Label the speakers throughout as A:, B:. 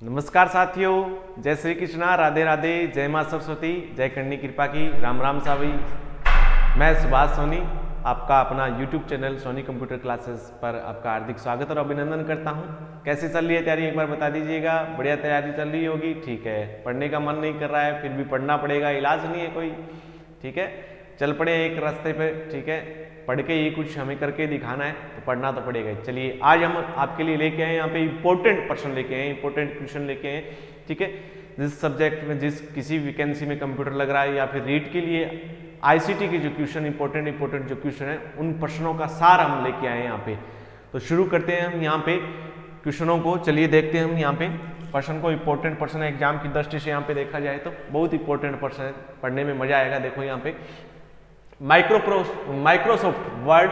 A: नमस्कार साथियों, जय श्री कृष्णा, राधे राधे, जय मां सरस्वती, जय करनी कृपा की, राम राम सावी। मैं सुभाष सोनी आपका अपना YouTube channel Soni computer classes पर आपका हार्दिक स्वागत और अभिनंदन करता हूं। कैसे चल रही है तैयारी, एक बार बता दीजिएगा। बढ़िया तैयारी चल रही होगी, ठीक है। पढ़ने का मन नहीं कर रहा है, फिर भी पढ़ना पड़ेगा, इलाज नहीं है कोई, ठीक है। चल पड़े एक रास्ते पे, ठीक है। पढ़ के ये कुछ हमें करके दिखाना है तो पढ़ना तो पड़ेगा। चलिए, आज हम आपके लिए लेके आए यहाँ पे इंपॉर्टेंट प्रश्न लेके आए, इंपॉर्टेंट क्वेश्चन लेके आए, ठीक है। जिस सब्जेक्ट में, जिस किसी वैकेंसी में कंप्यूटर लग रहा है या फिर रीट के लिए आईसीटी के जो क्वेश्चन इंपॉर्टेंट जो क्वेश्चन है, उन प्रश्नों का सार हम लेके आए हैं यहाँ पे। तो शुरू करते हैं हम यहाँ पे क्वेश्चनों को। चलिए देखते हैं हम यहाँ पे प्रश्न को। इंपॉर्टेंट प्रश्न है, एग्जाम की दृष्टि से यहाँ पे देखा जाए तो बहुत इंपॉर्टेंट प्रश्न है, पढ़ने में मजा आएगा। देखो यहाँ पे माइक्रोसॉफ्ट वर्ड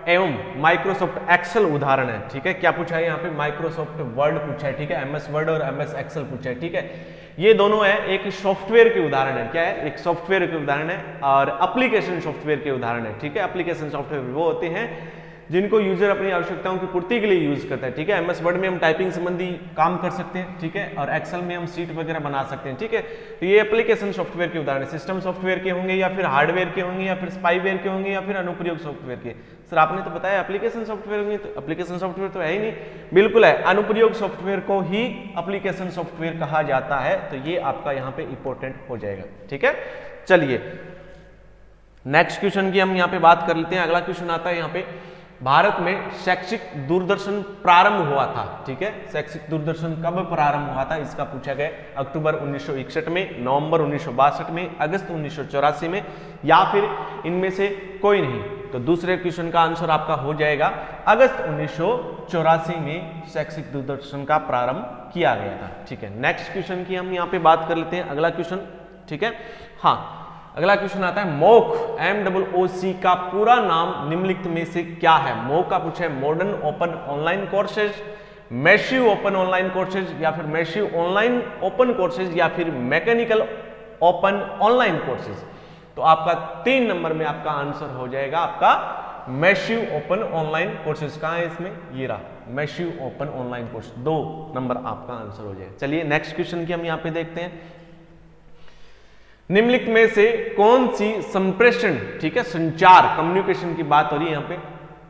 A: एवं माइक्रोसॉफ्ट एक्सेल उदाहरण है, ठीक है। क्या पूछा है यहाँ पे? माइक्रोसॉफ्ट वर्ड पूछा है, ठीक है। एमएस वर्ड और एमएस एक्सेल पूछा है, ठीक है। ये दोनों है एक सॉफ्टवेयर के उदाहरण है। क्या है? एक सॉफ्टवेयर के उदाहरण है और एप्लीकेशन सॉफ्टवेयर के उदाहरण है, ठीक है। एप्लीकेशन सॉफ्टवेयर वो होते हैं जिनको यूजर अपनी आवश्यकताओं की पूर्ति के लिए यूज करता है, ठीक है। एमएस वर्ड में हम टाइपिंग संबंधी काम कर सकते हैं, ठीक है, और एक्सेल में हम शीट वगैरह बना सकते हैं, ठीक है। तो ये एप्लीकेशन सॉफ्टवेयर के उदाहरण है। सिस्टम सॉफ्टवेयर के होंगे या फिर हार्डवेयर के होंगे या फिर स्पाईवेयर के होंगे या फिर अनुप्रयोग सॉफ्टवेयर के। सर आपने तो बताया एप्लीकेशन सॉफ्टवेयर होंगे, तो एप्लीकेशन सॉफ्टवेयर तो है ही नहीं। बिल्कुल है, अनुप्रयोग सॉफ्टवेयर को ही एप्लीकेशन सॉफ्टवेयर कहा जाता है। तो ये आपका यहाँ पे इंपॉर्टेंट हो जाएगा, ठीक है। चलिए नेक्स्ट क्वेश्चन की हम यहाँ पे बात कर लेते हैं। अगला क्वेश्चन आता है यहाँ पे, भारत में शैक्षिक दूरदर्शन प्रारंभ हुआ था, ठीक है। शैक्षिक दूरदर्शन कब प्रारंभ हुआ था, इसका पूछा गया। अक्टूबर 1961 में, नवंबर 1962 में, अगस्त 1984 में, या फिर इनमें से कोई नहीं। तो दूसरे क्वेश्चन का आंसर आपका हो जाएगा अगस्त 1984 में शैक्षिक दूरदर्शन का प्रारंभ किया गया था, ठीक है। नेक्स्ट क्वेश्चन की हम यहाँ पे बात कर लेते हैं। अगला क्वेश्चन, ठीक है। हाँ, अगला क्वेश्चन आता है मोक, MOOC का पूरा नाम निम्नलिखित में से क्या है? मोक का पूछा है modern open online courses, massive open online courses, या फिर मैसिव ऑनलाइन ओपन कोर्सेज, या फिर मैकेनिकल ओपन ऑनलाइन कोर्सेज। तो आपका 3 नंबर में आपका आंसर हो जाएगा आपका मैसिव ओपन ऑनलाइन कोर्सेज। कहाँ है इसमें? ये रहा, massive open online course. 2 number आपका आंसर हो जाएगा। चलिए नेक्स्ट क्वेश्चन की हम यहाँ पे देखते हैं। निम्नलिखित में से कौन सी संप्रेषण, ठीक है, संचार कम्युनिकेशन की बात हो रही है यहाँ पे,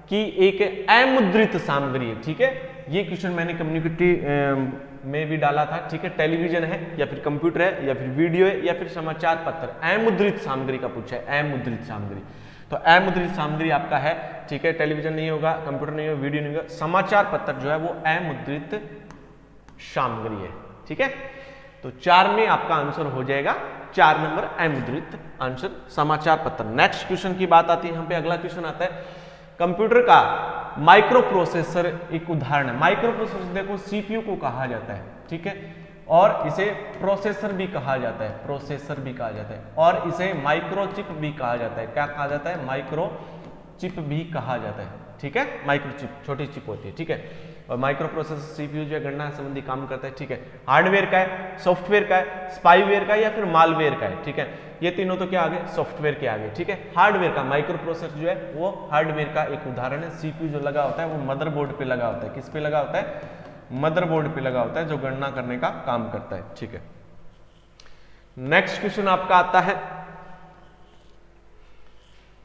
A: कि एक अमुद्रित सामग्री है, ठीक है। ये क्वेश्चन मैंने कम्युनिकेटिव में भी डाला था, ठीक है। टेलीविजन है या फिर कंप्यूटर है या फिर वीडियो है या फिर समाचार पत्र, अमुद्रित सामग्री का पूछा है, अमुद्रित सामग्री। तो अमुद्रित सामग्री आपका है, ठीक है। टेलीविजन नहीं होगा, कंप्यूटर नहीं होगा, वीडियो नहीं होगा, समाचार पत्र जो है वो अमुद्रित सामग्री है, ठीक है। तो 4 में आपका आंसर हो जाएगा 4 नंबर अमुद्रित आंसर, समाचार पत्र। नेक्स्ट क्वेश्चन की बात आती है यहाँ पे। अगला क्वेश्चन आता है, कंप्यूटर का माइक्रो प्रोसेसर एक उदाहरण है। माइक्रो प्रोसेसर देखो सीपीयू को कहा जाता है, ठीक है, और इसे प्रोसेसर भी कहा जाता है, प्रोसेसर भी कहा जाता है, और इसे माइक्रोचिप भी कहा जाता है। क्या कहा जाता है? माइक्रोचिप भी कहा जाता है, ठीक है। माइक्रोचिप छोटी चिप होती है, ठीक है। और माइक्रो प्रोसेसर सीपीयू जो है गणना संबंधी काम करता है, ठीक है। हार्डवेयर का है, सॉफ्टवेयर का है, स्पाईवेयर का है या फिर मालवेयर का है, ठीक है। ये तीनों तो क्या आ गए? सॉफ्टवेयर के आगे, ठीक है। हार्डवेयर का माइक्रो प्रोसेसर जो है वो हार्डवेयर का एक उदाहरण है। सीपीयू जो लगा होता है वो मदरबोर्ड पे लगा होता है। किस पे लगा होता है? मदरबोर्ड पे लगा होता है, जो गणना करने का काम करता है, ठीक है। नेक्स्ट क्वेश्चन आपका आता है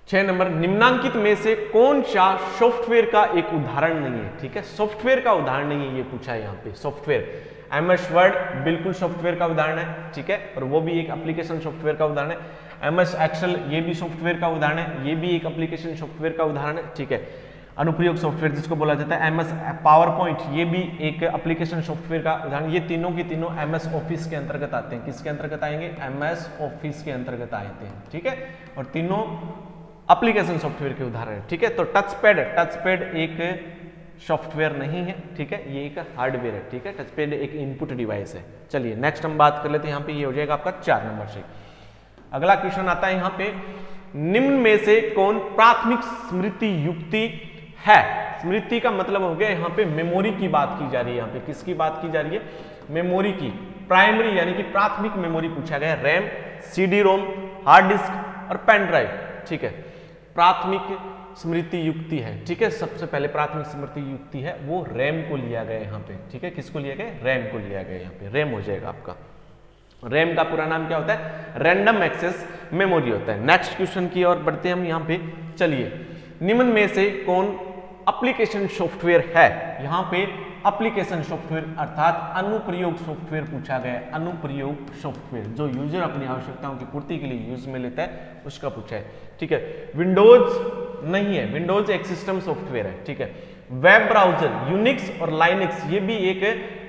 A: 6 नंबर, निम्नांकित में से कौन सा सॉफ्टवेयर का एक उदाहरण नहीं है, ठीक है। सॉफ्टवेयर का उदाहरण नहीं है, ये पूछा है यहाँ पे। सॉफ्टवेयर, एमएस वर्ड बिल्कुल सॉफ्टवेयर का उदाहरण है, ठीक है, और वो भी एक एप्लीकेशन सॉफ्टवेयर का उदाहरण है। एमएस एक्सेल ये भी सॉफ्टवेयर का उदाहरण है, ये भी एक एप्लीकेशन सॉफ्टवेयर का उदाहरण है, ठीक है। अनुप्रयोग सॉफ्टवेयर जिसको बोला जाता है, एमएस पावर पॉइंट, ये भी एक एप्लीकेशन सॉफ्टवेयर का उदाहरण। ये तीनों की तीनों एमएस ऑफिस के अंतर्गत आते हैं। किसके अंतर्गत आएंगे? एमएस ऑफिस के अंतर्गत आते हैं, ठीक है। और तीनों एप्लीकेशन सॉफ्टवेयर के उदाहरण है, ठीक है। तो टचपैड एक सॉफ्टवेयर नहीं है, ठीक है, ये एक हार्डवेयर है, ठीक है। टचपैड एक इनपुट डिवाइस है। चलिए नेक्स्ट हम बात कर लेते हैं यहाँ पे, ये हो जाएगा आपका 4 नंबर से। अगला क्वेश्चन आता है यहाँ पे, निम्न में से कौन प्राथमिक स्मृति युक्ति है? स्मृति का मतलब हो गया यहाँ पे मेमोरी की बात की जा रही है। यहाँ पे किसकी बात की जा रही है? मेमोरी की। प्राइमरी यानी कि प्राथमिक मेमोरी पूछा गया, रैम, CD-ROM, हार्ड डिस्क और पेन ड्राइव, ठीक है। प्राथमिक स्मृति युक्ति है, ठीक है, सबसे पहले प्राथमिक स्मृति युक्ति है वो रैम को लिया गया यहाँ पे, ठीक है, किसको लिया गया, रैम को लिया गया, यहाँ पे रैम हो जाएगा आपका। रैम का पूरा नाम क्या होता है, रैंडम एक्सेस मेमोरी होता है। नेक्स्ट क्वेश्चन की ओर बढ़ते हैं हम यहाँ पे। चलिए, निम्न में से कौन एप्लीकेशन सॉफ्टवेयर है, यहाँ पे एप्लीकेशन सॉफ्टवेयर अर्थात अनुप्रयोग सॉफ्टवेयर पूछा गया है। अनुप्रयोग सॉफ्टवेयर जो यूजर अपनी आवश्यकताओं की पूर्ति के लिए यूज में लेता है उसका पूछा है, ठीक है। विंडोज नहीं है, विंडोज एक सिस्टम सॉफ्टवेयर है, ठीक है। वेब ब्राउजर, यूनिक्स और लाइनक्स ये भी एक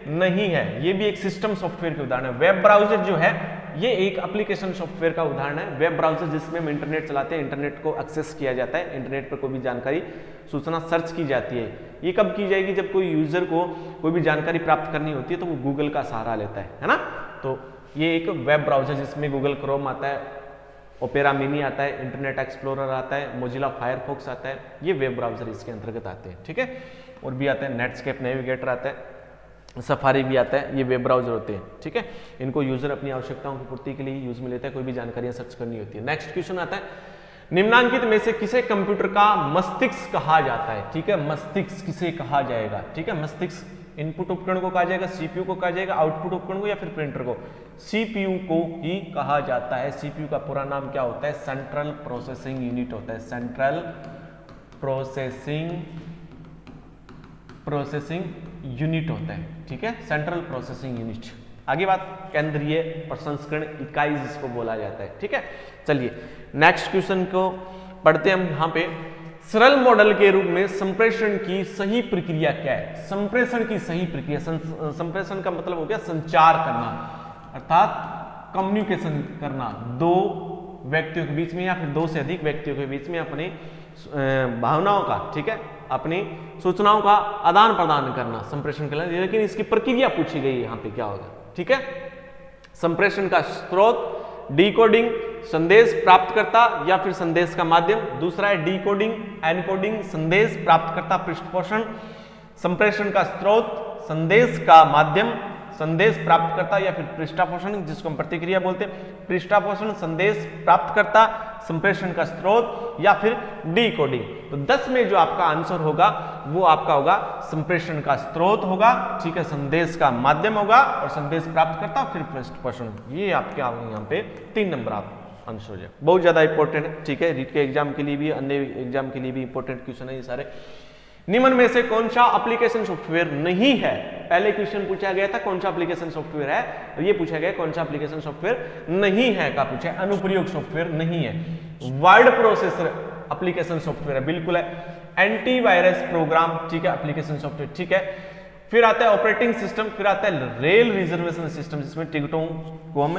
A: नहीं है, ये भी एक सिस्टम सॉफ्टवेयर के उदाहरण है। वेब ब्राउजर जो है ये एक एप्लीकेशन सॉफ्टवेयर का उदाहरण है। वेब ब्राउजर जिसमें हम इंटरनेट चलाते हैं, इंटरनेट को एक्सेस किया जाता है, इंटरनेट पर कोई भी जानकारी सूचना सर्च की जाती है। ये कब की जाएगी, जब कोई यूजर को कोई भी जानकारी प्राप्त करनी होती है तो वो गूगल का सहारा लेता है ना। तो ये एक वेब ब्राउजर जिसमें गूगल क्रोम आता है, ओपेरा मिनी आता है, इंटरनेट एक्सप्लोरर आता है, मोजिला फायरफॉक्स आता है, ये वेब ब्राउजर इसके अंतर्गत आते हैं, ठीक है। और भी आते हैं, नेटस्केप नेविगेटर आता है, सफारी भी आता है, ये वेब ब्राउजर होते हैं, ठीक है। इनको यूजर अपनी आवश्यकताओं की पूर्ति के लिए यूज में लेता है, कोई भी जानकारियां सर्च करनी होती है। नेक्स्ट क्वेश्चन आता है, निम्नांकित में से किसे कंप्यूटर का मस्तिष्क कहा जाता है, ठीक है। मस्तिष्क किसे कहा जाएगा, ठीक है। मस्तिष्क इनपुट उपकरण को कहा जाएगा, सीपीयू को कहा जाएगा, आउटपुट उपकरण को या फिर प्रिंटर को, सीपीयू को ही कहा जाता है। सीपीयू का पूरा नाम क्या होता है, सेंट्रल प्रोसेसिंग यूनिट होता है, सेंट्रल प्रोसेसिंग यूनिट होता है, ठीक है, सेंट्रल प्रोसेसिंग यूनिट। आगे बात, केंद्रीय प्रसंस्करण इकाई जिसको बोला जाता है, ठीक है। चलिए नेक्स्ट क्वेश्चन को पढ़ते हैं हम। यहाँ पे सरल मॉडल के रूप में संप्रेषण की सही प्रक्रिया क्या है। संप्रेषण की सही प्रक्रिया, संप्रेषण का मतलब हो गया संचार करना, अर्थात कम्युनिकेशन करना दो व्यक्तियों के बीच में या फिर दो से अधिक व्यक्तियों के बीच में अपनी भावनाओं का, ठीक है, अपनी सूचनाओं का आदान प्रदान करना संप्रेषण के लिए। लेकिन इसकी प्रक्रिया पूछी गई है यहाँ पे क्या होगा, ठीक है। संप्रेषण का स्रोत, डिकोडिंग, संदेश प्राप्तकर्ता या फिर संदेश का माध्यम। दूसरा है डिकोडिंग, एनकोडिंग, संदेश प्राप्तकर्ता, पृष्ठपोषण। संप्रेषण का स्रोत, संदेश का माध्यम, संदेश प्राप्तकर्ता या फिर पृष्ठपोषण जिसको हम प्रतिक्रिया बोलते हैं। पृष्ठपोषण, संदेश प्राप्तकर्ता, संप्रेषण का स्रोत या फिर डिकोडिंग। तो 10 में जो आपका आंसर होगा वो आपका होगा संप्रेषण का स्रोत होगा, ठीक है, संदेश का माध्यम होगा और संदेश प्राप्तकर्ता फिर पृष्ठपोषण। ये आपके यहाँ पे 3 नंबर आप आंसर हो जाए। बहुत ज्यादा इंपॉर्टेंट है, ठीक है, रीट के एग्जाम के लिए भी, अन्य एग्जाम के लिए भी इंपॉर्टेंट क्वेश्चन है ये सारे। निम्न में से कौन सा एप्लीकेशन सॉफ्टवेयर नहीं है। पहले क्वेश्चन पूछा गया था कौन सा एप्लीकेशन सॉफ्टवेयर है, और ये पूछा गया कौन सा एप्लीकेशन सॉफ्टवेयर नहीं है का पूछा है। अनुप्रयोग सॉफ्टवेयर नहीं है। वर्ड प्रोसेसर एप्लीकेशन सॉफ्टवेयर है, बिल्कुल है। एंटीवायरस प्रोग्राम, ठीक है, एप्लीकेशन सॉफ्टवेयर, ठीक है। फिर आता है ऑपरेटिंग सिस्टम, फिर आता है रेल रिजर्वेशन सिस्टम जिसमें टिकटों को हम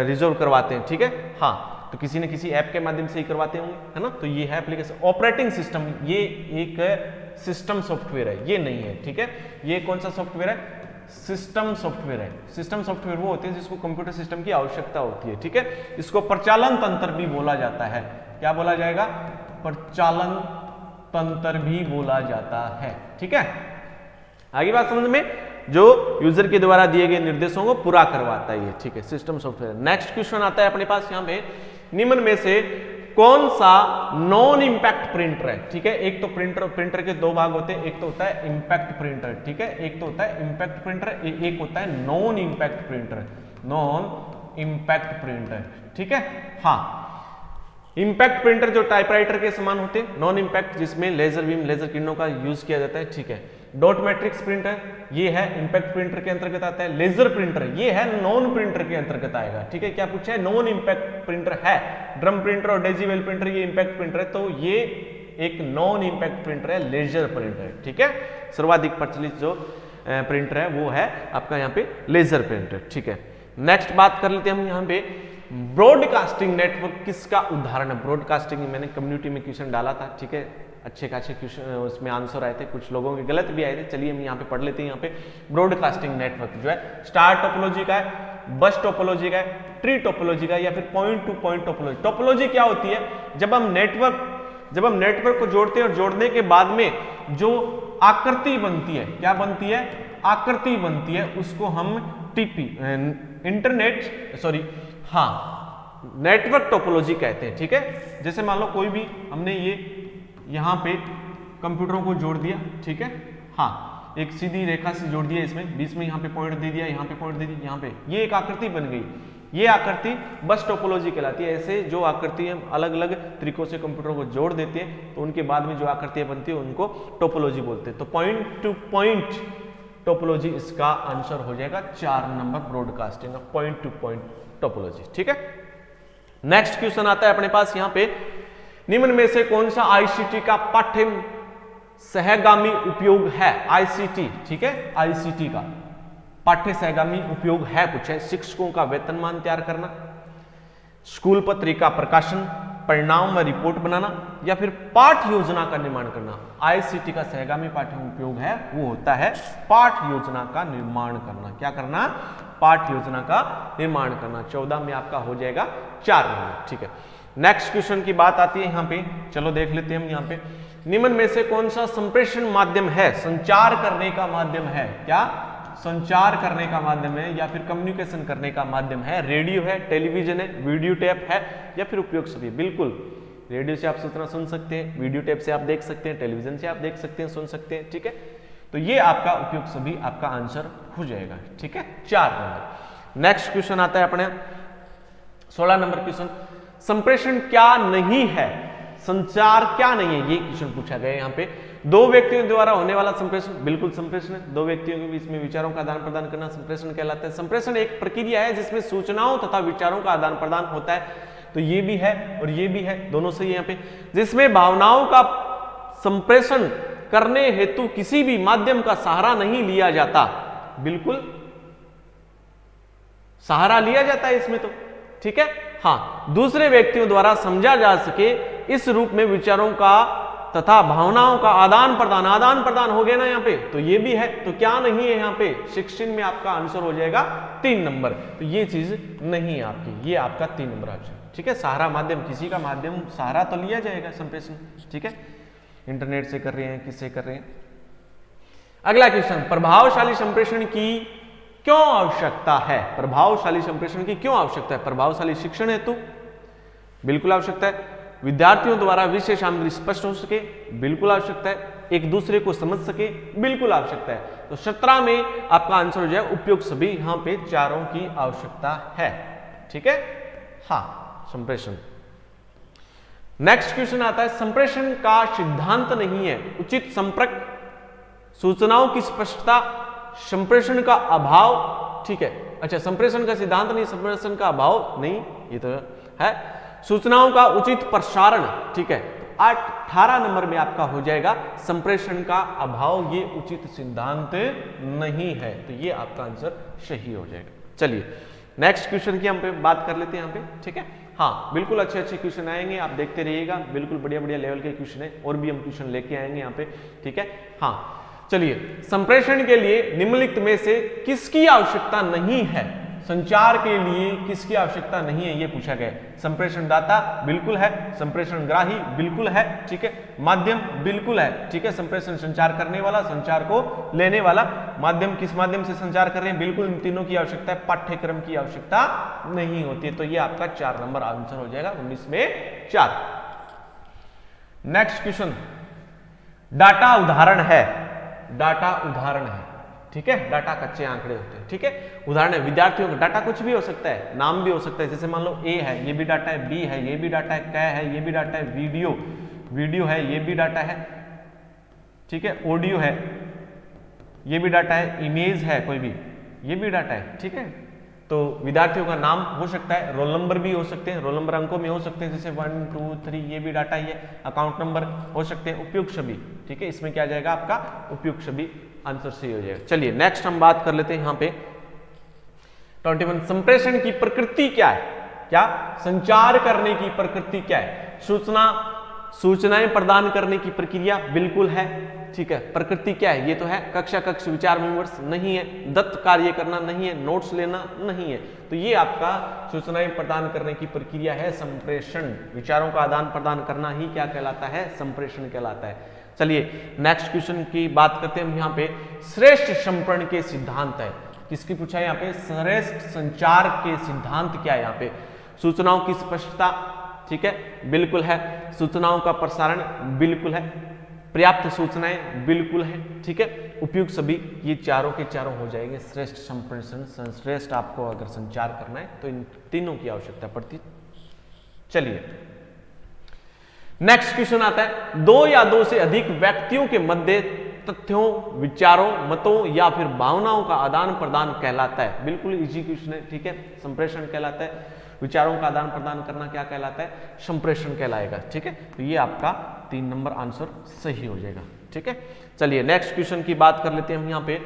A: रिजर्व करवाते हैं, ठीक है। हाँ, तो किसी न किसी ऐप के माध्यम से ही करवाते होंगे, है ना। तो ये है एप्लीकेशन। ऑपरेटिंग सिस्टम ये एक सिस्टम सॉफ्टवेयर है, ये नहीं है, ठीक है। ये कौन सा सॉफ्टवेयर है, सिस्टम सॉफ्टवेयर है। सिस्टम सॉफ्टवेयर वो होते हैं जिसको कंप्यूटर सिस्टम की आवश्यकता होती है, ठीक है। इसको प्रचालन तंत्र भी बोला जाता है। क्या बोला जाएगा, प्रचालन तंत्र भी बोला जाता है, ठीक है। आगे बात समझ में, जो यूजर के द्वारा दिए गए निर्देशों को पूरा करवाता है ये, ठीक है, सिस्टम सॉफ्टवेयर। नेक्स्ट क्वेश्चन आता है अपने पास यहाँ पे, निम्न में से कौन सा नॉन इंपैक्ट प्रिंटर है, ठीक है। एक तो प्रिंटर के 2 भाग होते हैं, एक तो होता है इंपैक्ट प्रिंटर, ठीक है, एक तो होता है इंपैक्ट प्रिंटर, एक होता है non impact printer, non impact printer, ठीक है। हाँ, इंपैक्ट प्रिंटर जो टाइपराइटर के समान होते हैं, नॉन इंपैक्ट जिसमें लेजर बीम, लेजर किरणों का यूज किया जाता है, ठीक है। डॉट मैट्रिक्स प्रिंटर ये है इंपैक्ट प्रिंटर के अंतर्गत आता है। लेजर प्रिंटर ये है नॉन प्रिंटर के अंतर्गत आएगा, ठीक है। क्या पूछा है, नॉन इंपैक्ट प्रिंटर है। ड्रम प्रिंटर और डेजीवेल प्रिंटर ये इंपैक्ट प्रिंटर है, तो ये एक नॉन इंपैक्ट प्रिंटर है, लेजर प्रिंटर, ठीक है। सर्वाधिक प्रचलित जो प्रिंटर है वो है आपका यहाँ पे लेजर प्रिंटर, ठीक है। नेक्स्ट बात कर लेते हैं हम यहाँ पे, ब्रॉडकास्टिंग नेटवर्क किसका उदाहरण है। ब्रॉडकास्टिंग मैंने कम्युनिटी में क्वेश्चन डाला था, ठीक है, अच्छे खासे क्वेश्चन उसमें आंसर आए थे, कुछ लोगों के गलत भी आए थे। चलिए हम यहाँ पे पढ़ लेते हैं। यहाँ पे ब्रॉडकास्टिंग नेटवर्क जो है स्टार टोपोलॉजी का है, बस टोपोलॉजी का है, ट्री टोपोलॉजी का है या फिर point two point topology. Topology क्या होती है, जब हम नेटवर्क को जोड़ते हैं और जोड़ने के बाद में जो आकृति बनती है, क्या बनती है, आकृति बनती है, उसको हम टीपी नेटवर्क टोपोलॉजी कहते हैं, ठीक है। जैसे मान लो कोई भी हमने ये यहां पे कंप्यूटरों को जोड़ दिया, ठीक है। हाँ, एक सीधी रेखा से जोड़ दिया, इसमें बीच में यहाँ पे पॉइंट दे दिया, यहाँ पे पॉइंट दे दिया, यहाँ पे ये एक आकृति बन गई। ये आकृति बस टोपोलॉजी कहलाती है। ऐसे जो आकृति हम अलग अलग तरीकों से कंप्यूटरों को जोड़ देते हैं तो उनके बाद में जो आकृतियां बनती है उनको टोपोलॉजी बोलते हैं। तो पॉइंट टू पॉइंट टोपोलॉजी इसका आंसर हो जाएगा 4 नंबर, ब्रॉडकास्टिंग का पॉइंट टू पॉइंट टोपोलॉजी, ठीक है। नेक्स्ट क्वेश्चन आता है अपने पास यहाँ पे, निम्न में से कौन सा आईसीटी का पाठ्य सहगामी उपयोग है? आईसीटी, ठीक है, आईसीटी का पाठ्य सहगामी उपयोग है कुछ है। शिक्षकों का वेतनमान तैयार करना, स्कूल पत्रिका प्रकाशन, परिणाम व रिपोर्ट बनाना, या फिर पाठ योजना का निर्माण करना। आईसीटी का सहगामी पाठ्य उपयोग है वो होता है पाठ योजना का निर्माण करना। क्या करना? पाठ योजना का निर्माण करना। 14 में आपका हो जाएगा 4 नंबर, ठीक है। नेक्स्ट क्वेश्चन की बात आती है यहाँ पे, चलो देख लेते हैं हम यहाँ पे, निम्न में से कौन सा संप्रेषण माध्यम है? संचार करने का माध्यम है। क्या? संचार करने का माध्यम है या फिर कम्युनिकेशन करने का माध्यम है। रेडियो है, टेलीविजन है, वीडियो टेप है, या फिर उपयोग सभी। बिल्कुल, रेडियो से आप सूचना सुन सकते हैं, वीडियो टेप से आप देख सकते हैं, टेलीविजन से आप देख सकते हैं, सुन सकते हैं, ठीक है। तो ये आपका उपयोग सभी आपका आंसर हो जाएगा, ठीक है, 4 नंबर। नेक्स्ट क्वेश्चन आता है अपने 16 नंबर क्वेश्चन, संप्रेषण क्या नहीं है? संचार क्या नहीं है, ये क्वेश्चन पूछा गया यहाँ पे। दो व्यक्तियों द्वारा होने वाला संप्रेषण, बिल्कुल संप्रेषण है। दो व्यक्तियों के बीच में विचारों का आदान प्रदान करना संप्रेषण कहलाता है। संप्रेषण एक प्रक्रिया है जिसमें सूचनाओं तथा विचारों का आदान प्रदान होता है। तो ये भी है और ये भी है, दोनों सही है यहाँ पे। जिसमें भावनाओं का संप्रेषण करने हेतु किसी भी माध्यम का सहारा नहीं लिया जाता। बिल्कुल सहारा लिया जाता है इसमें तो, ठीक है। हाँ, दूसरे व्यक्तियों द्वारा समझा जा सके इस रूप में विचारों का तथा भावनाओं का आदान प्रदान हो गया ना यहाँ पे, तो ये भी है। तो क्या नहीं है यहाँ पे? 16 में आपका आंसर हो जाएगा 3 नंबर। तो ये चीज नहीं है आपकी, ये आपका 3 नंबर आंसर, ठीक है। सहारा माध्यम, किसी का माध्यम सहारा तो लिया जाएगा संप्रेषण, ठीक है। इंटरनेट से कर रहे हैं, किससे कर रहे हैं। अगला क्वेश्चन, प्रभावशाली संप्रेषण की क्यों आवश्यकता है? प्रभावशाली संप्रेषण की क्यों आवश्यकता है? प्रभावशाली शिक्षण हेतु, बिल्कुल आवश्यकता है। विद्यार्थियों द्वारा विषय सामग्री स्पष्ट हो सके, बिल्कुल आवश्यकता है। एक दूसरे को समझ सके, बिल्कुल आवश्यकता है। तो 17 में आपका आंसर हो जाए उपयुक्त सभी, यहां पे चारों की आवश्यकता है, ठीक है। हाँ, संप्रेषण। नेक्स्ट क्वेश्चन आता है, संप्रेषण का सिद्धांत नहीं है। उचित संपर्क, सूचनाओं की स्पष्टता, संप्रेषण का अभाव, ठीक है। अच्छा, संप्रेषण का सिद्धांत नहीं, संप्रेषण का अभाव नहीं, ये तो है। सूचनाओं का उचित प्रसारण, ठीक है। 18 नंबर में आपका हो जाएगा संप्रेषण का अभाव, ये उचित सिद्धांत नहीं है। तो ये आपका आंसर सही हो जाएगा। चलिए नेक्स्ट क्वेश्चन की हम बात कर लेते हैं यहाँ पे, ठीक है। हाँ, बिल्कुल अच्छे अच्छे क्वेश्चन आएंगे, आप देखते रहिएगा। बिल्कुल बढ़िया बढ़िया लेवल के क्वेश्चन है, और भी हम क्वेश्चन लेके आएंगे यहाँ पे, ठीक है। हाँ, चलिए, संप्रेषण के लिए निम्नलिखित में से किसकी आवश्यकता नहीं है? संचार के लिए किसकी आवश्यकता नहीं है, ये पूछा गया। संप्रेषण दाता बिल्कुल है, संप्रेषण ग्राही बिल्कुल है, ठीक है। माध्यम बिल्कुल है, ठीक है। संप्रेषण संचार करने वाला, संचार को लेने वाला। माध्यम किस माध्यम से संचार कर रहे हैं, बिल्कुल इन तीनों की आवश्यकता है, पाठ्यक्रम की आवश्यकता नहीं होती है। तो ये आपका 4 नंबर आंसर हो जाएगा, 19 में 4। नेक्स्ट क्वेश्चन, डाटा उदाहरण है। डाटा उदाहरण है, ठीक है। डाटा कच्चे आंकड़े होते हैं, ठीक है। उदाहरण है, विद्यार्थियों का डाटा कुछ भी हो सकता है, नाम भी हो सकता है। जैसे मान लो ए है, ये भी डाटा है, बी है, ये भी डाटा है, कै है, ये भी डाटा है, वीडियो है, ये भी डाटा है, ठीक है। ऑडियो है, ये भी डाटा है, इमेज है कोई भी, ये भी डाटा है, ठीक है। तो विद्यार्थियों का नाम हो सकता है, रोल नंबर भी हो सकते हैं, रोल नंबर अंकों में हो सकते हैं, जैसे 1 2 3, ये भी डाटा ही है। अकाउंट नंबर हो सकते हैं, उपयुक्त सभी, ठीक है। इसमें क्या जाएगा आपका उपयुक्त सभी, आंसर सही हो जाएगा। चलिए नेक्स्ट हम बात कर लेते हैं यहाँ पे 21, संप्रेषण की प्रकृति क्या है? क्या? संचार करने की प्रकृति क्या है? सूचनाएं प्रदान करने की प्रक्रिया, बिल्कुल है, ठीक है। प्रकृति क्या है? ये तो है। कक्षा कक्ष विचार विमर्श नहीं है, दत्त कार्य करना नहीं है, नोट्स लेना नहीं है। तो ये आपका सूचनाएं प्रदान करने की प्रक्रिया है संप्रेषण। विचारों का आदान प्रदान करना ही क्या कहलाता है? संप्रेषण कहलाता है। चलिए नेक्स्ट क्वेश्चन की बात करते हैं हम यहाँ पे। श्रेष्ठ संप्रेषण के सिद्धांत है, किसकी पूछा है यहाँ पे? श्रेष्ठ संचार के सिद्धांत क्या है यहाँ पे? सूचनाओं की स्पष्टता, ठीक है, बिल्कुल है। सूचनाओं का प्रसारण बिल्कुल है, पर्याप्त सूचनाएं बिल्कुल है, ठीक है, उपयुक्त सभी, ये चारों के चारों हो जाएंगे। श्रेष्ठ संप्रेषण, श्रेष्ठ आपको अगर संचार करना है तो इन तीनों की आवश्यकता पड़ती। चलिए नेक्स्ट क्वेश्चन आता है, दो या दो से अधिक व्यक्तियों के मध्य तथ्यों, विचारों, मतों या फिर भावनाओं का आदान प्रदान कहलाता है। बिल्कुल इजी क्वेश्चन है, ठीक है, संप्रेषण कहलाता है। विचारों का आदान प्रदान करना क्या कहलाता है? संप्रेषण कहलाएगा, ठीक है। तो ये आपका 3 नंबर आंसर सही हो जाएगा, ठीक है। चलिए नेक्स्ट क्वेश्चन की बात कर लेते हैं हम यहाँ पे।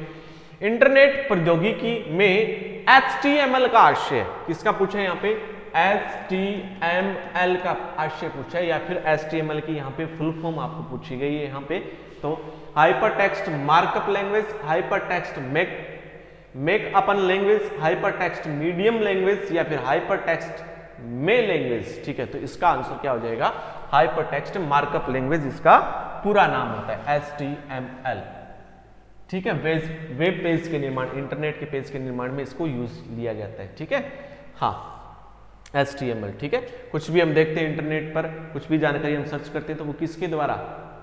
A: इंटरनेट प्रौद्योगिकी में HTML का आशय किसका पूछा है? यहाँ पे HTML का आशय पूछा है, या फिर HTML की यहाँ पे फुल फॉर्म आपको पूछी गई है यहाँ पे। तो hyper text markup language, hyper text makeup language, hyper text medium language, या फिर हाइपर टेक्स्ट में लैंग्वेज, ठीक है। तो इसका आंसर क्या हो जाएगा? हाइपर टेक्स्ट मार्कअप लैंग्वेज इसका पूरा नाम होता है, HTML, ठीक है। वेब पेज के निर्माण, इंटरनेट के पेज के निर्माण में इसको यूज लिया जाता है, ठीक है। हाँ, HTML, ठीक है। कुछ भी हम देखते हैं इंटरनेट पर, कुछ भी जानकारी हम सर्च करते हैं तो वो किसके द्वारा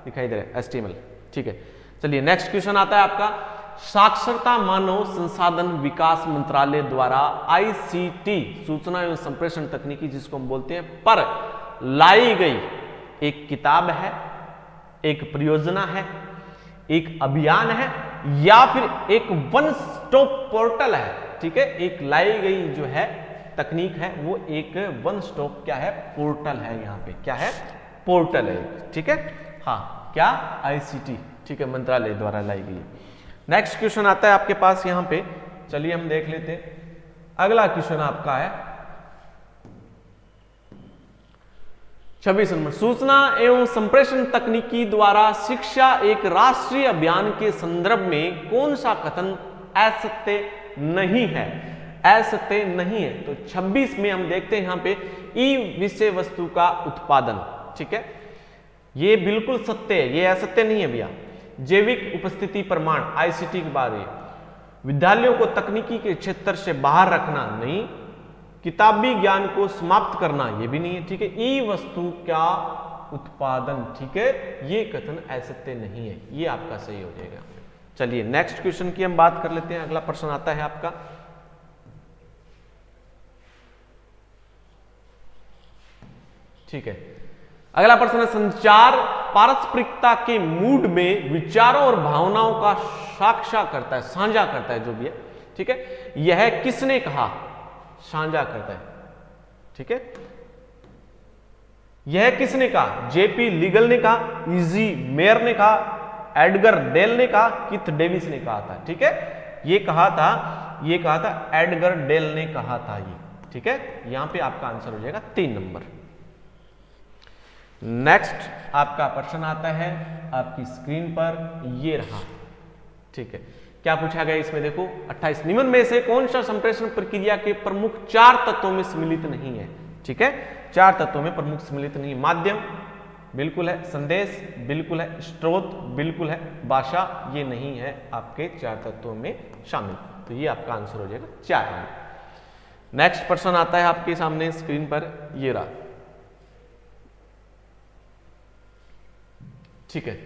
A: दिखाई दे रहा है? HTML, ठीक है। चलिए नेक्स्ट क्वेश्चन आता है आपका, साक्षरता मानव संसाधन विकास मंत्रालय द्वारा ICT सूचना एवं संप्रेषण तकनीकी जिसको हम बोलते हैं पर लाई गई एक किताब है, एक परियोजना है, एक अभियान है, या फिर एक वन स्टॉप पोर्टल है, ठीक है। एक लाई गई जो है तकनीक है वो एक वन स्टॉप क्या है? पोर्टल है। यहाँ पे क्या है? पोर्टल है, ठीक है। हाँ, क्या? ICT, ठीक है, मंत्रालय द्वारा लाई गई। नेक्स्ट क्वेश्चन आता है आपके पास यहाँ पे, चलिए हम देख लेते हैं। अगला क्वेश्चन आपका है 26 नंबर, सूचना एवं संप्रेषण तकनीकी द्वारा शिक्षा एक राष्ट्रीय अभियान के संदर्भ में कौन सा कथन असत्य नहीं है? असत्य नहीं है। तो 26 में हम देखते हैं यहाँ पे ई विषय वस्तु का उत्पादन, ठीक है, ये बिल्कुल सत्य है, ये असत्य नहीं है भैया। जैविक उपस्थिति प्रमाण ICT के बाद विद्यालयों को तकनीकी के क्षेत्र से बाहर रखना नहीं, किताबी ज्ञान को समाप्त करना ये भी नहीं है, ठीक है। ई वस्तु का उत्पादन, ठीक है, ये कथन असत्य नहीं है, ये आपका सही हो जाएगा। चलिए नेक्स्ट क्वेश्चन की हम बात कर लेते हैं। अगला प्रश्न आता है आपका, ठीक है। अगला प्रश्न है, संचार पारस्परिकता के मूड में विचारों और भावनाओं का साझा करता है, साझा करता है, जो भी है, ठीक है। यह किसने कहा? साझा करता है, ठीक है। यह किसने कहा? JP लीगल ने कहा, इजी मेयर ने कहा, एडगर डेल ने कहा, किथ डेविस ने कहा था, ठीक है। ये कहा था एडगर डेल ने कहा था ये, ठीक है। यहां पे आपका आंसर हो जाएगा 3 नंबर। नेक्स्ट आपका प्रश्न आता है आपकी स्क्रीन पर, ये रहा, ठीक है। क्या पूछा गया इसमें? देखो 28, निम्न में से कौन सा संप्रेषण प्रक्रिया के प्रमुख 4 तत्वों में सम्मिलित नहीं है? ठीक है, 4 तत्वों में प्रमुख सम्मिलित नहीं। माध्यम बिल्कुल है, संदेश बिल्कुल है, स्रोत बिल्कुल है, भाषा ये नहीं है आपके 4 तत्वों में शामिल। तो ये आपका आंसर हो जाएगा 4 है। नेक्स्ट प्रश्न आता है आपके सामने स्क्रीन पर, ये रहा, ठीक है।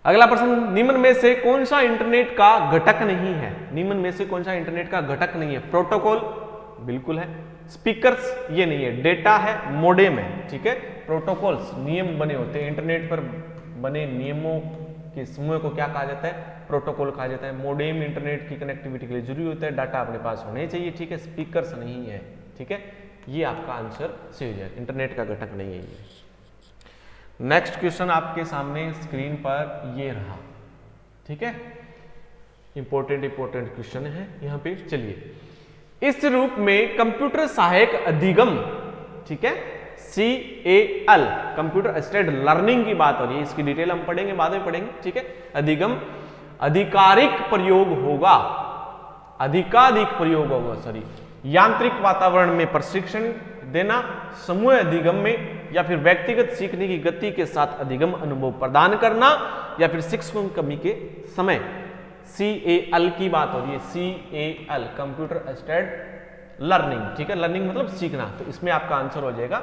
A: अगला प्रश्न, निम्न में से कौन सा इंटरनेट का घटक नहीं है? निम्न में से कौन सा इंटरनेट का घटक नहीं है? प्रोटोकॉल बिल्कुल है, स्पीकर्स ये नहीं है, डेटा है, मोडेम है, ठीक है। प्रोटोकॉल्स नियम बने होते हैं, इंटरनेट पर बने नियमों के समूह को क्या कहा जाता है? प्रोटोकॉल कहा जाता है। मोडेम इंटरनेट की कनेक्टिविटी के लिए जरूरी होता है, डाटा अपने पास होने चाहिए, ठीक है। स्पीकर्स नहीं है, ठीक है। ये आपका आंसर सही हो जाएगा, इंटरनेट का घटक नहीं है ये। नेक्स्ट क्वेश्चन आपके सामने स्क्रीन पर ये रहा, ठीक है। इंपॉर्टेंट क्वेश्चन है यहाँ पे। चलिए, इस रूप में कंप्यूटर सहायक अधिगम, ठीक है, CAL कंप्यूटर असिस्टेड लर्निंग की बात हो रही है, इसकी डिटेल हम पढ़ेंगे, बाद में पढ़ेंगे, ठीक है। अधिगम अधिकारिक प्रयोग होगा, अधिकाधिक प्रयोग होगा, सॉरी, यांत्रिक वातावरण में प्रशिक्षण देना, समूह अधिगम में, या फिर व्यक्तिगत सीखने की गति के साथ अधिगम अनुभव प्रदान करना, या फिर शिक्षकों की कमी के समय। CAL की बात हो रही है, CAL कंप्यूटर असिस्टेड लर्निंग, ठीक है। लर्निंग मतलब सीखना, तो इसमें आपका आंसर हो जाएगा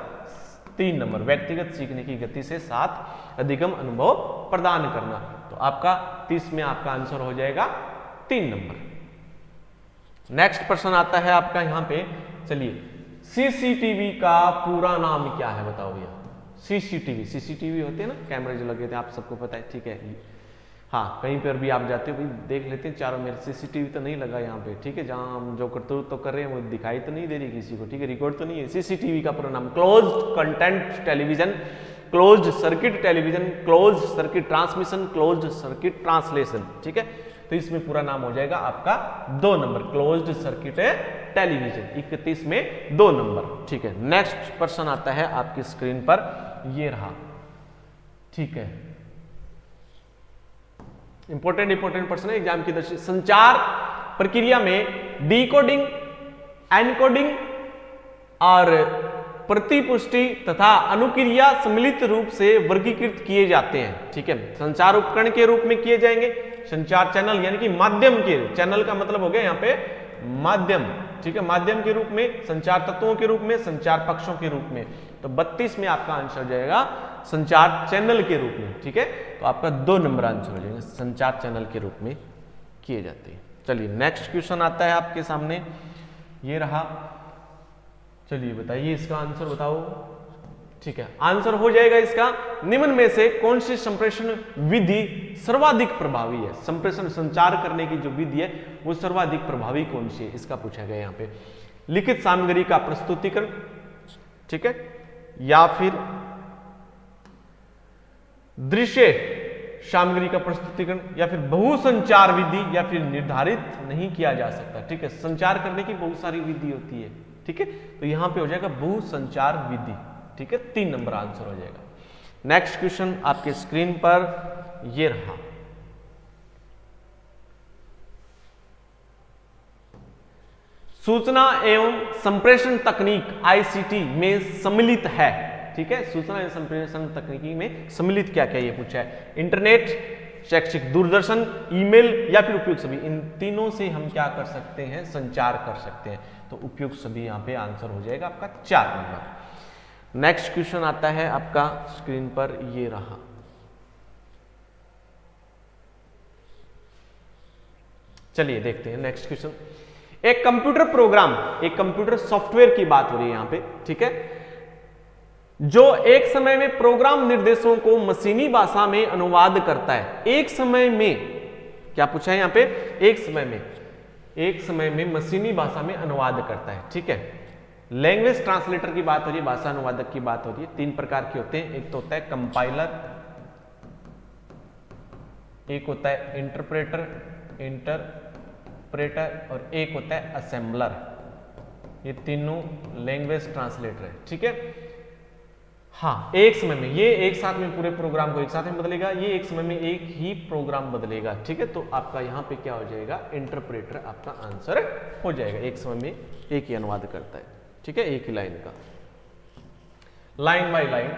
A: 3 नंबर, व्यक्तिगत सीखने की गति से 7 अधिगम अनुभव प्रदान करना। तो आपका 30 में आपका आंसर हो जाएगा 3 नंबर। नेक्स्ट प्रश्न आता है आपका यहाँ पे, चलिए सीसीटीवी का पूरा नाम क्या है बताओ भैया। सीसीटीवी होते हैं ना, कैमरे जो लगे थे, आप सबको पता है, ठीक है। हाँ, कहीं पर भी आप जाते हो भाई देख लेते हैं चारों मेरे सीसीटीवी तो नहीं लगा यहाँ पे, ठीक है। जहाँ हम जो करतूत तो कर रहे हैं वो दिखाई तो नहीं दे रही किसी को, ठीक है, रिकॉर्ड तो नहीं है। सीसीटीवी का पूरा नाम closed content television, closed circuit television, closed circuit transmission, closed circuit translation, ठीक है। तो इसमें पूरा नाम हो जाएगा आपका 2 नंबर, क्लोज्ड सर्किट टेलीविजन। 31 में 2 नंबर, ठीक है। नेक्स्ट प्रश्न आता है आपकी स्क्रीन पर, ये रहा, ठीक है। इंपॉर्टेंट प्रश्न है एग्जाम की दृष्टि। संचार प्रक्रिया में डिकोडिंग, एनकोडिंग और प्रतिपुष्टि तथा अनुक्रिया सम्मिलित रूप से वर्गीकृत किए जाते हैं, ठीक है। संचार उपकरण के रूप में किए जाएंगे, संचार चैनल यानी कि माध्यम के, चैनल का मतलब हो गया यहाँ पे माध्यम, ठीक है, माध्यम के रूप में, संचार तत्वों के रूप में, संचार पक्षों के रूप में। तो 32 में आपका आंसर हो जाएगा संचार चैनल के रूप में, ठीक है। तो आपका 2 नंबर आंसर हो जाएगा, संचार चैनल के रूप में किए जाते हैं। चलिए नेक्स्ट क्वेश्चन आता है आपके सामने, ये रहा। चलिए बताइए इसका आंसर बताओ, ठीक है। आंसर हो जाएगा इसका, निम्न में से कौन सी संप्रेषण विधि सर्वाधिक प्रभावी है। संप्रेषण संचार करने की जो विधि है वो सर्वाधिक प्रभावी कौन सी है, इसका पूछा गया यहाँ पे। लिखित सामग्री का प्रस्तुतिकरण, ठीक है, या फिर दृश्य सामग्री का प्रस्तुतिकरण, या फिर बहुसंचार विधि, या फिर निर्धारित नहीं किया जा सकता, ठीक है। संचार करने की बहुत सारी विधि होती है, ठीक है। तो यहां पे हो जाएगा बहुसंचार विधि, ठीक है। 3 नंबर आंसर हो जाएगा। नेक्स्ट क्वेश्चन आपके स्क्रीन पर ये रहा, सूचना एवं संप्रेषण तकनीक आईसीटी में सम्मिलित है, ठीक है। सूचना एवं संप्रेषण तकनीकी में सम्मिलित क्या क्या ये पूछा है। इंटरनेट, शैक्षिक दूरदर्शन, ईमेल या फिर उपयुक्त सभी, इन तीनों से हम क्या कर सकते हैं, संचार कर सकते हैं। तो उपयुक्त सभी यहाँ पे आंसर हो जाएगा आपका 4 नंबर। नेक्स्ट क्वेश्चन आता है आपका स्क्रीन पर, ये रहा, चलिए देखते हैं नेक्स्ट क्वेश्चन। एक कंप्यूटर प्रोग्राम, एक कंप्यूटर सॉफ्टवेयर की बात हो रही है यहाँ पे, ठीक है, जो एक समय में प्रोग्राम निर्देशों को मशीनी भाषा में अनुवाद करता है। एक समय में, क्या पूछा है यहाँ पे, एक समय में मशीनी भाषा में अनुवाद करता है, ठीक है। लैंग्वेज ट्रांसलेटर की बात हो रही है, भाषा अनुवादक की बात हो रही है। 3 प्रकार के होते हैं, एक तो होता है कंपाइलर, एक होता है इंटरप्रेटर और एक होता है असेंबलर। ये तीनों लैंग्वेज ट्रांसलेटर है, ठीक है। हाँ, एक समय में, ये एक साथ में पूरे प्रोग्राम को एक साथ में बदलेगा, ये एक समय में एक ही प्रोग्राम बदलेगा, ठीक है। तो आपका यहाँ पे क्या हो जाएगा, इंटरप्रेटर आपका आंसर हो जाएगा। एक समय में एक ही अनुवाद करता है, ठीक है, एक ही लाइन का, लाइन बाय लाइन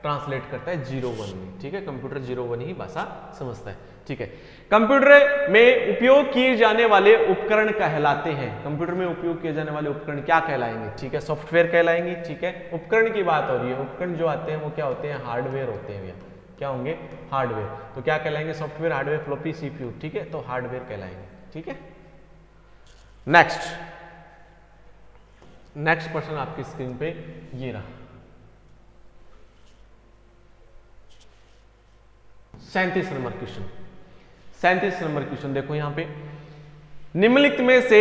A: ट्रांसलेट करता है 0-1 में, ठीक है। कंप्यूटर 0-1 ही भाषा समझता है, ठीक है। कंप्यूटर में उपयोग किए जाने वाले उपकरण कहलाते हैं। कंप्यूटर में उपयोग किए जाने वाले उपकरण क्या कहलाएंगे, ठीक है, सॉफ्टवेयर कहलाएंगे, ठीक है। उपकरण की बात हो रही है, उपकरण जो आते हैं वो क्या होते हैं, हार्डवेयर होते हैं भैया, क्या होंगे, हार्डवेयर। तो क्या कहलाएंगे, सॉफ्टवेयर, हार्डवेयर, फ्लॉपी, सीपीयू, ठीक है, तो हार्डवेयर कहलाएंगे, ठीक है। नेक्स्ट प्रश्न आपकी स्क्रीन पे ये रहा, 37 नंबर क्वेश्चन। 37 नंबर क्वेश्चन देखो यहां पे, निम्नलिखित में से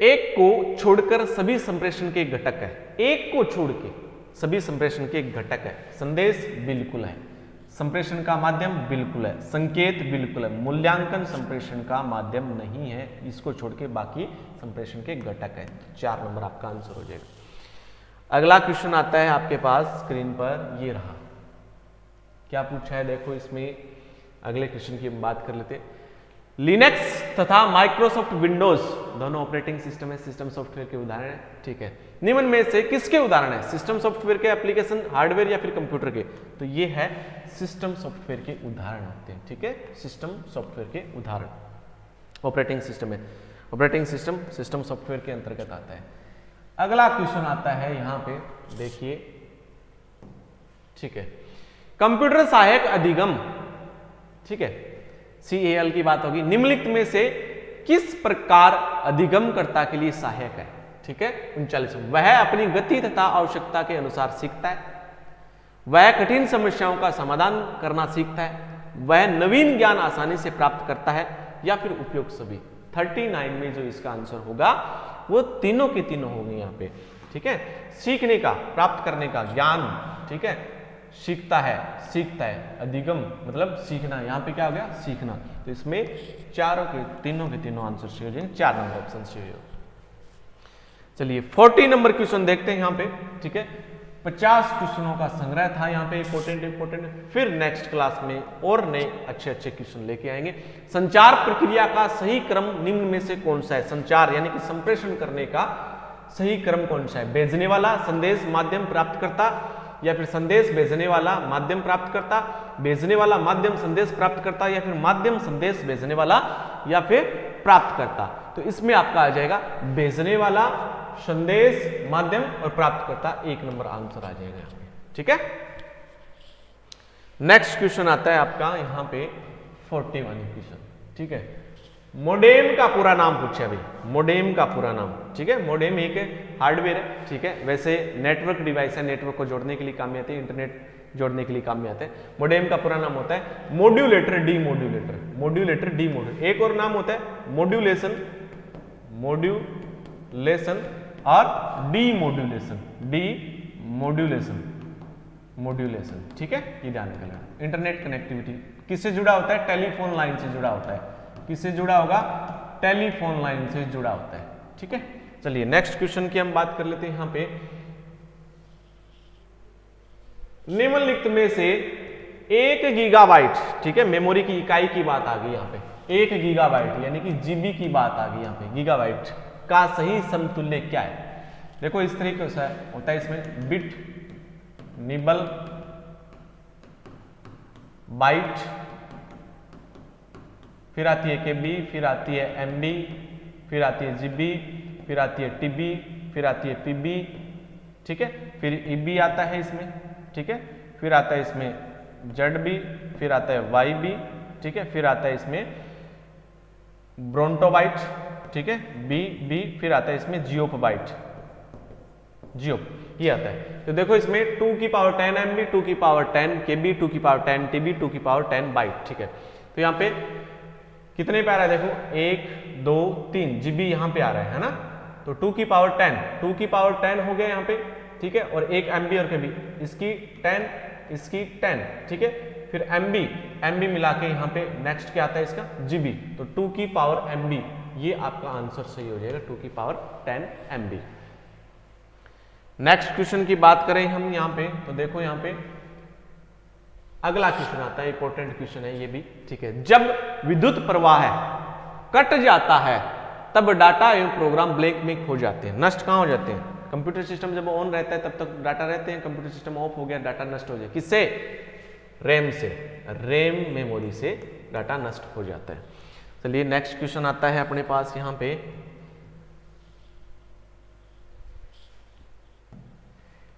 A: एक को छोड़कर सभी संप्रेषण के घटक है। एक को छोड़ के सभी संप्रेषण के घटक है। संदेश बिल्कुल है, संप्रेषण का माध्यम बिल्कुल है, संकेत बिल्कुल है, मूल्यांकन संप्रेषण का माध्यम नहीं है, इसको छोड़ के बाकी संप्रेषण के घटक है। 4 नंबर आपका आंसर हो जाएगा। अगला क्वेश्चन आता है आपके पास स्क्रीन पर, ये रहा, क्या पूछा है देखो इसमें, अगले क्वेश्चन की हम बात कर लेते हैं। लिनक्स तथा माइक्रोसॉफ्ट विंडोज दोनों ऑपरेटिंग सिस्टम है, सिस्टम सॉफ्टवेयर के उदाहरण है, ठीक है। निम्न में से किसके उदाहरण है, सिस्टम सॉफ्टवेयर के, एप्लीकेशन, हार्डवेयर या फिर कंप्यूटर के। तो ये है सिस्टम सॉफ्टवेयर के उदाहरण होते हैं, ठीक है, सिस्टम सॉफ्टवेयर के उदाहरण। ऑपरेटिंग सिस्टम है, ऑपरेटिंग सिस्टम सिस्टम सॉफ्टवेयर के अंतर्गत आता है। अगला क्वेश्चन आता है यहाँ पे, देखिए ठीक है। कंप्यूटर सहायक अधिगम, ठीक है, CAL की बात होगी। निम्नलिखित में से किस प्रकार अधिगमकर्ता के लिए सहायक है, ठीक है। 39, वह अपनी गति तथा आवश्यकता के अनुसार सीखता है, वह कठिन समस्याओं का समाधान करना सीखता है, वह नवीन ज्ञान आसानी से प्राप्त करता है, या फिर उपयोग सभी। 39 में जो इसका आंसर होगा वो तीनों की तीनों होंगे यहाँ पे, ठीक है। सीखने का, प्राप्त करने का, ज्ञान, ठीक है, सीखता है, अधिगम मतलब सीखना, यहाँ पे क्या हो गया, सीखना। तो इसमें चारों के तीनों आंसर सही हो जाएंगे, 4 नंबर ऑप्शन सही हो। चलिए 40 नंबर क्वेश्चन देखते हैं यहाँ पे, ठीक है। 50 क्वेश्चनों का संग्रह था यहाँ पे, इंपोर्टेंट। फिर नेक्स्ट क्लास में और नए अच्छे क्वेश्चन लेके आएंगे। संचार प्रक्रिया का सही क्रम निम्न में से कौन सा है? संचार यानी कि संप्रेषण करने का सही क्रम कौन सा है? भेजने वाला, संदेश, माध्यम, प्राप्तकर्ता, या फिर संदेश भेजने वाला, माध्यम, प्राप्तकर्ता, भेजने वाला, माध्यम, संदेश, प्राप्तकर्ता, या फिर माध्यम, संदेश, भेजने वाला, या फिर प्राप्तकर्ता। तो इसमें आपका आ जाएगा भेजने वाला, संदेश, माध्यम और प्राप्तकर्ता। 1 नंबर आंसर आ जाएगा यहाँ पे, ठीक है। नेक्स्ट क्वेश्चन आता है आपका यहाँ पे 41 क्वेश्चन, ठीक है। मोडेम का पूरा नाम पूछे अभी, मोडेम का पूरा नाम, ठीक है। मोडेम एक हार्डवेयर है, ठीक है। वैसे नेटवर्क डिवाइस है, नेटवर्क को जोड़ने के लिए काम में आते हैं, इंटरनेट जोड़ने के लिए काम में आते हैं। मोडेम का पूरा नाम होता है मॉड्यूलेटर, डीमॉड्यूलेटर, मॉड्यूलेटर, डीमॉड्यूलेटर। एक और नाम होता है मॉड्यूलेशन, मॉड्यूलेशन और डीमॉड्यूलेशन, डीमॉड्यूलेशन, मॉड्यूलेशन, ठीक है। ये ध्यान रखना। इंटरनेट कनेक्टिविटी किससे जुड़ा होता है? टेलीफोन लाइन से जुड़ा होता है। किससे जुड़ा होगा? टेलीफोन लाइन से जुड़ा होता है, ठीक है। चलिए नेक्स्ट क्वेश्चन की हम बात कर लेते हैं यहाँ पे। निम्नलिखित में से 1 गीगाबाइट, ठीक है, मेमोरी की इकाई की बात आ गई यहाँ पे। 1 गीगाबाइट यानी कि जीबी की बात आ गई यहाँ पे, गीगाबाइट का सही समतुल्य क्या है? देखो इस तरीके से होता है इसमें, बिट, निबल, बाइट, फिर आती है केबी, फिर आती है एमबी, फिर आती है जीबी, फिर आती है टीबी, फिर आती है पीबी, ठीक है। फिर ईबी आता है इसमें, ठीक है। फिर आता है इसमें जेडबी, फिर आता है वाईबी, ठीक है। फिर आता है इसमें ब्रोंटोबाइट, ठीक है, बी, फिर आता है इसमें जियोपबाइट, जियोप, ये आता है। तो देखो इसमें 2 की पावर 10 एमबी, 2 की पावर 10 केबी, 2 की पावर 10 टीबी, 2 की पावर 10 बाइट, ठीक है। तो यहाँ पे कितने पे आ रहा है? देखो 1 2 3 जीबी यहाँ पे आ रहा है ना। तो 2 की पावर 10, 2 की पावर 10 हो गया यहाँ पे, ठीक है। और 1 एमबी और केबी, इसकी 10, इसकी 10, ठीक है। फिर एमबी मिला के यहाँ पे नेक्स्ट क्या आता है इसका? जीबी। तो 2 की पावर एमबी, ये आपका आंसर सही हो जाएगा, 2 की पावर 10 एमबी। नेक्स्ट क्वेश्चन की बात करें हम यहाँ पे, तो देखो यहाँ पे अगला क्वेश्चन आता है, इंपॉर्टेंट क्वेश्चन है ये भी, ठीक है। जब विद्युत प्रवाह कट जाता है तब डाटा एवं प्रोग्राम ब्लैंक में खो जाते हैं, नष्ट कहाँ हो जाते हैं? कंप्यूटर सिस्टम जब ऑन रहता है तब तक डाटा रहते हैं, कंप्यूटर सिस्टम ऑफ हो गया डाटा नष्ट हो जाए। किससे? रैम से, रैम मेमोरी से डाटा नष्ट हो जाता है। चलिए नेक्स्ट क्वेश्चन आता है अपने पास यहाँ पे,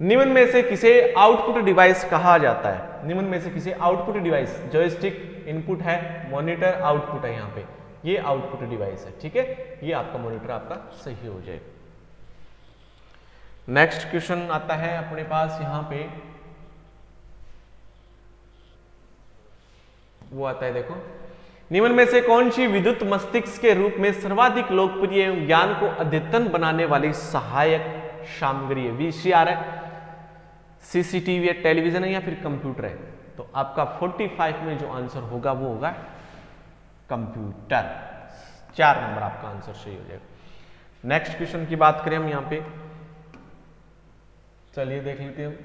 A: निम्न में से किसे आउटपुट डिवाइस कहा जाता है? निम्न में से किसे आउटपुट डिवाइस? जॉयस्टिक इनपुट है, मॉनिटर आउटपुट है, यहाँ पे ये आउटपुट डिवाइस है, ठीक है। ये आपका मॉनिटर आपका सही हो जाएगा। नेक्स्ट क्वेश्चन आता है अपने पास यहाँ पे, वो आता है देखो, निम्न में से कौन सी विद्युत मस्तिष्क के रूप में सर्वाधिक लोकप्रिय एवं ज्ञान को अद्यतन बनाने वाली सहायक सामग्री है? वीसीआर है, सीसीटीवी है, टेलीविजन है, या फिर कंप्यूटर है? तो आपका 45 में जो आंसर होगा वो होगा कंप्यूटर। 4 नंबर आपका आंसर सही हो जाएगा। नेक्स्ट क्वेश्चन की बात करें हम यहाँ पे, चलिए देख लेते हैं।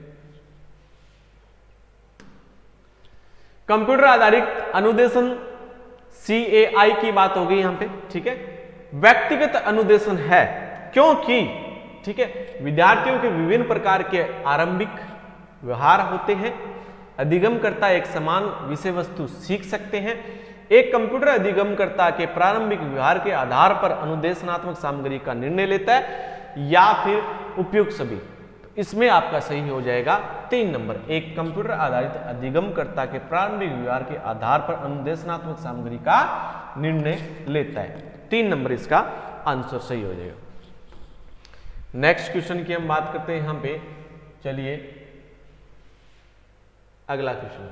A: कंप्यूटर आधारित अनुदेशन CAI की बात हो गई यहाँ पे, ठीक है। व्यक्तिगत अनुदेशन है क्योंकि, ठीक है, विद्यार्थियों के विभिन्न प्रकार के आरंभिक व्यवहार होते हैं, अधिगमकर्ता एक समान विषय वस्तु सीख सकते हैं। एक कंप्यूटर अधिगमकर्ता के प्रारंभिक व्यवहार के आधार पर अनुदेशनात्मक सामग्री का निर्णय लेता है, या फिर उपयुक्त सभी। तो इसमें आपका सही हो जाएगा 3 नंबर। एक कंप्यूटर आधारित अधिगमकर्ता के प्रारंभिक व्यवहार के आधार पर अनुदेशनात्मक सामग्री का निर्णय लेता है। 3 नंबर इसका आंसर सही हो जाएगा। नेक्स्ट क्वेश्चन की हम बात करते हैं यहां पे। चलिए अगला क्वेश्चन,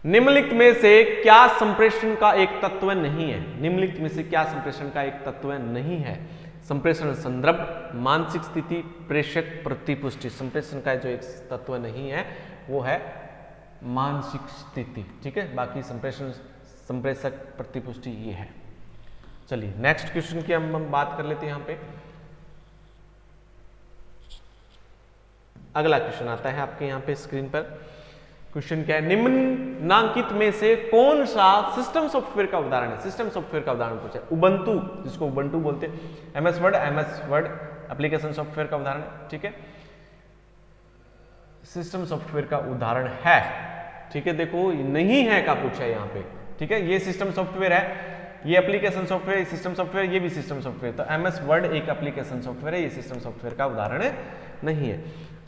A: निम्नलिखित में से क्या संप्रेषण का एक तत्व नहीं है? निम्नलिखित में से क्या संप्रेषण का एक तत्व नहीं है? संप्रेषण संदर्भ, मानसिक स्थिति, प्रेषक, प्रतिपुष्टि। संप्रेषण का जो एक तत्व नहीं है वो है मानसिक स्थिति, ठीक है। बाकी संप्रेषण, संप्रेषक, प्रतिपुष्टि ये है। चलिए नेक्स्ट क्वेश्चन की हम बात कर लेते हैं यहां पे। अगला क्वेश्चन आता है आपके यहाँ पे स्क्रीन पर। क्वेश्चन क्या है, निम्नांकित में से कौन सा सिस्टम सॉफ्टवेयर का उदाहरण है? सिस्टम सॉफ्टवेयर का उदाहरण पूछा है। उबंटू, जिसको उबंटू बोलते हैं, एमएस वर्ड एप्लीकेशन सॉफ्टवेयर का उदाहरण है, ठीक है। सिस्टम सॉफ्टवेयर का उदाहरण है, ठीक है। देखो नहीं है का पूछा है यहाँ पे, ठीक है। ये सिस्टम सॉफ्टवेयर है, ये एप्लीकेशन सॉफ्टवेयर, सिस्टम सॉफ्टवेयर, ये भी सिस्टम सॉफ्टवेयर। तो एमएस वर्ड एक एप्लीकेशन सॉफ्टवेयर है, ये सिस्टम सॉफ्टवेयर का उदाहरण नहीं है।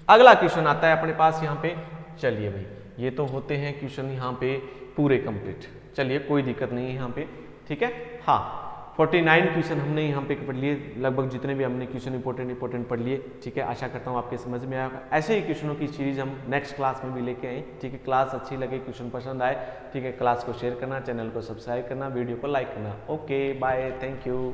A: अगला क्वेश्चन आता है अपने पास यहाँ पे। चलिए भाई, ये तो होते हैं क्वेश्चन यहाँ पे पूरे कंप्लीट। चलिए कोई दिक्कत नहीं है यहाँ पे, ठीक है। हाँ 49 क्वेश्चन हमने यहाँ पे पढ़ लिए, लगभग जितने भी हमने क्वेश्चन इंपॉर्टेंट पढ़ लिए, ठीक है। आशा करता हूँ आपके समझ में आएगा। ऐसे ही क्वेश्चनों की सीरीज हम नेक्स्ट क्लास में भी लेके आए, ठीक है। क्लास अच्छी लगे, क्वेश्चन पसंद आए, ठीक है, क्लास को शेयर करना, चैनल को सब्सक्राइब करना, वीडियो को लाइक करना। Okay bye, thank you.